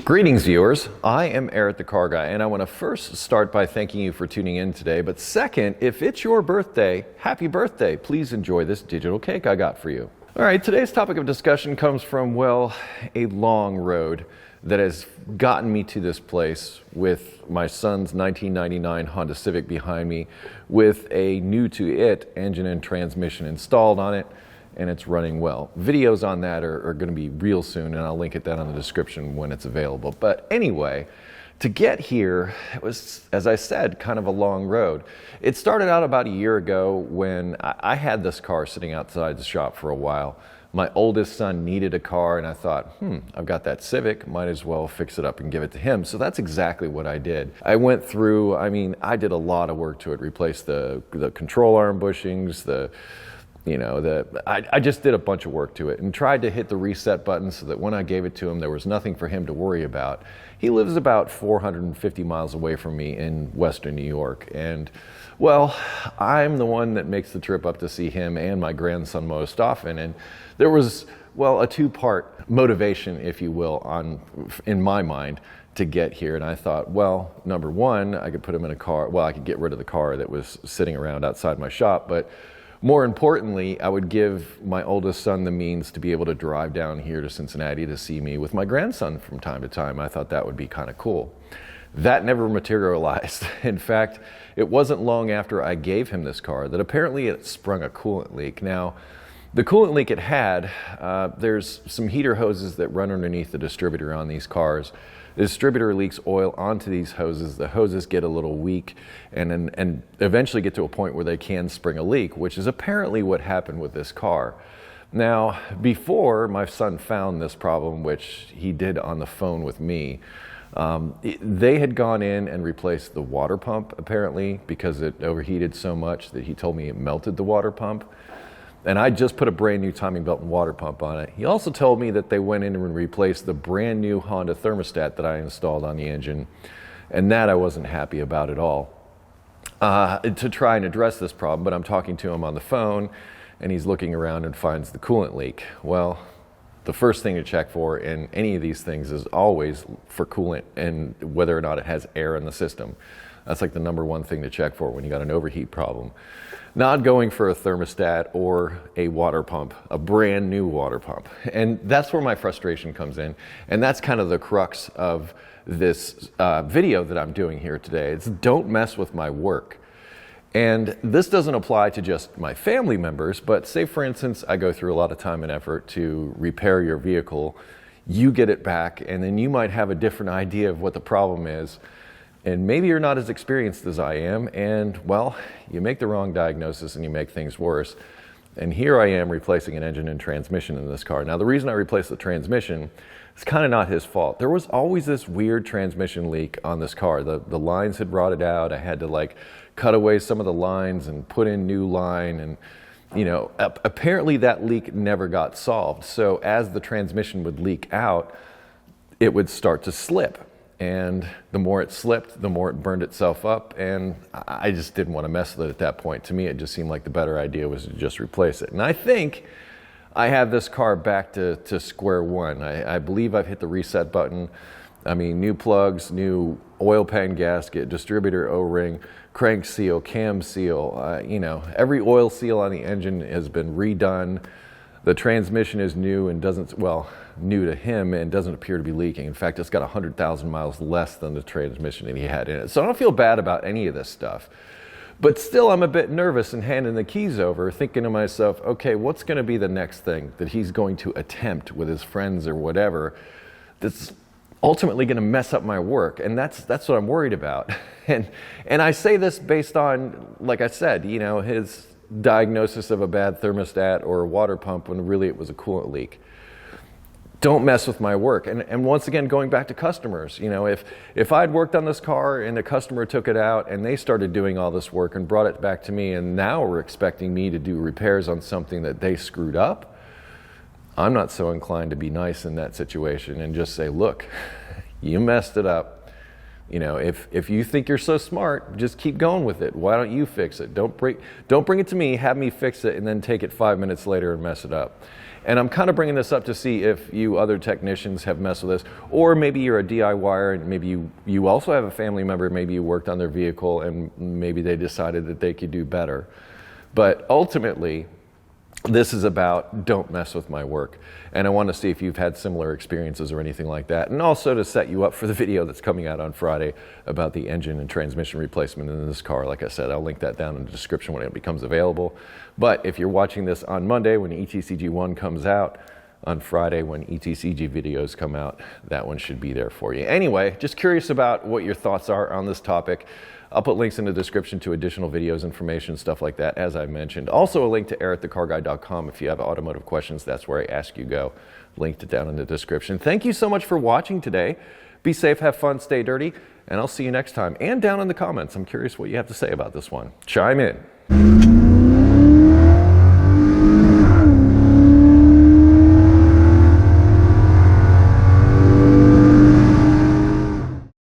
Greetings, viewers. I am Eric the Car Guy, and I want to first start by thanking you for tuning in today. But second, if it's your birthday, happy birthday. Please enjoy this digital cake I got for you. All right, today's topic of discussion comes from, well, a long road that has gotten me to this place with my son's 1999 Honda Civic behind me with a new-to-it engine and transmission installed on it, and it's running well. Videos on that are going to be real soon, and I'll link it down in the description when it's available. But anyway, to get here, it was, as I said, kind of a long road. It started out about a year ago when I had this car sitting outside the shop for a while. My oldest son needed a car, and I thought, I've got that Civic, might as well fix it up and give it to him. So that's exactly what I did. I went through, I did a lot of work to it, replaced the control arm bushings, I just did a bunch of work to it and tried to hit the reset button so that when I gave it to him, there was nothing for him to worry about. He lives about 450 miles away from me in Western New York. And, well, I'm the one that makes the trip up to see him and my grandson most often. And there was, well, a two-part motivation, if you will, in my mind to get here. And I thought, well, number one, I could put him in a car. Well, I could get rid of the car that was sitting around outside my shop. But more importantly, I would give my oldest son the means to be able to drive down here to Cincinnati to see me with my grandson from time to time. I thought that would be kind of cool. That never materialized. In fact, it wasn't long after I gave him this car that apparently it sprung a coolant leak. Now, the coolant leak it had, there's some heater hoses that run underneath the distributor on these cars. The distributor leaks oil onto these hoses. The hoses get a little weak and eventually get to a point where they can spring a leak, which is apparently what happened with this car. Now, before my son found this problem, which he did on the phone with me, they had gone in and replaced the water pump, apparently, because it overheated so much that he told me it melted the water pump. And I just put a brand new timing belt and water pump on it. He also told me that they went in and replaced the brand new Honda thermostat that I installed on the engine. And that I wasn't happy about at all. To try and address this problem, but I'm talking to him on the phone and he's looking around and finds the coolant leak. Well, the first thing to check for in any of these things is always for coolant and whether or not it has air in the system. That's like the number one thing to check for when you got an overheat problem. Not going for a thermostat or a water pump, a brand new water pump. And that's where my frustration comes in. And that's kind of the crux of this video that I'm doing here today. It's don't mess with my work. And this doesn't apply to just my family members, but say for instance, I go through a lot of time and effort to repair your vehicle, you get it back, and then you might have a different idea of what the problem is. And maybe you're not as experienced as I am, and well, you make the wrong diagnosis and you make things worse. And here I am replacing an engine and transmission in this car. Now, the reason I replaced the transmission is kind of not his fault. There was always this weird transmission leak on this car. The lines had rotted out. I had to cut away some of the lines and put in new line. And apparently that leak never got solved. So as the transmission would leak out, it would start to slip. And the more it slipped, the more it burned itself up, and I just didn't want to mess with it at that point. To me, it just seemed like the better idea was to just replace it. And I think I have this car back to square one. I believe I've hit the reset button. New plugs, new oil pan gasket, distributor O-ring, crank seal, cam seal, every oil seal on the engine has been redone. The transmission is new and new to him and doesn't appear to be leaking. In fact, it's got 100,000 miles less than the transmission that he had in it. So I don't feel bad about any of this stuff. But still, I'm a bit nervous in handing the keys over, thinking to myself, okay, what's going to be the next thing that he's going to attempt with his friends or whatever that's ultimately going to mess up my work? And that's what I'm worried about. And I say this based on, like I said, his diagnosis of a bad thermostat or a water pump when really it was a coolant leak. Don't mess with my work. And once again, going back to customers, if I'd worked on this car and a customer took it out and they started doing all this work and brought it back to me and now we're expecting me to do repairs on something that they screwed up, I'm not so inclined to be nice in that situation and just say, look, you messed it up. You know, if you think you're so smart, just keep going with it. Why don't you fix it? Don't bring it to me, have me fix it, and then take it 5 minutes later and mess it up. And I'm kind of bringing this up to see if you other technicians have messed with this, or maybe you're a DIYer and maybe you also have a family member, maybe you worked on their vehicle and maybe they decided that they could do better. But ultimately, this is about don't mess with my work. And I want to see if you've had similar experiences or anything like that. And also to set you up for the video that's coming out on Friday about the engine and transmission replacement in this car. Like I said, I'll link that down in the description when it becomes available. But if you're watching this on Monday when ETCG 1 comes out, on Friday when ETCG videos come out, that one should be there for you. Anyway, just curious about what your thoughts are on this topic. I'll put links in the description to additional videos, information, stuff like that, as I mentioned. Also a link to air@thecarguy.com if you have automotive questions. That's where I ask you go. Linked it down in the description. Thank you so much for watching today. Be safe, have fun, stay dirty, and I'll see you next time. And down in the comments, I'm curious what you have to say about this one. Chime in.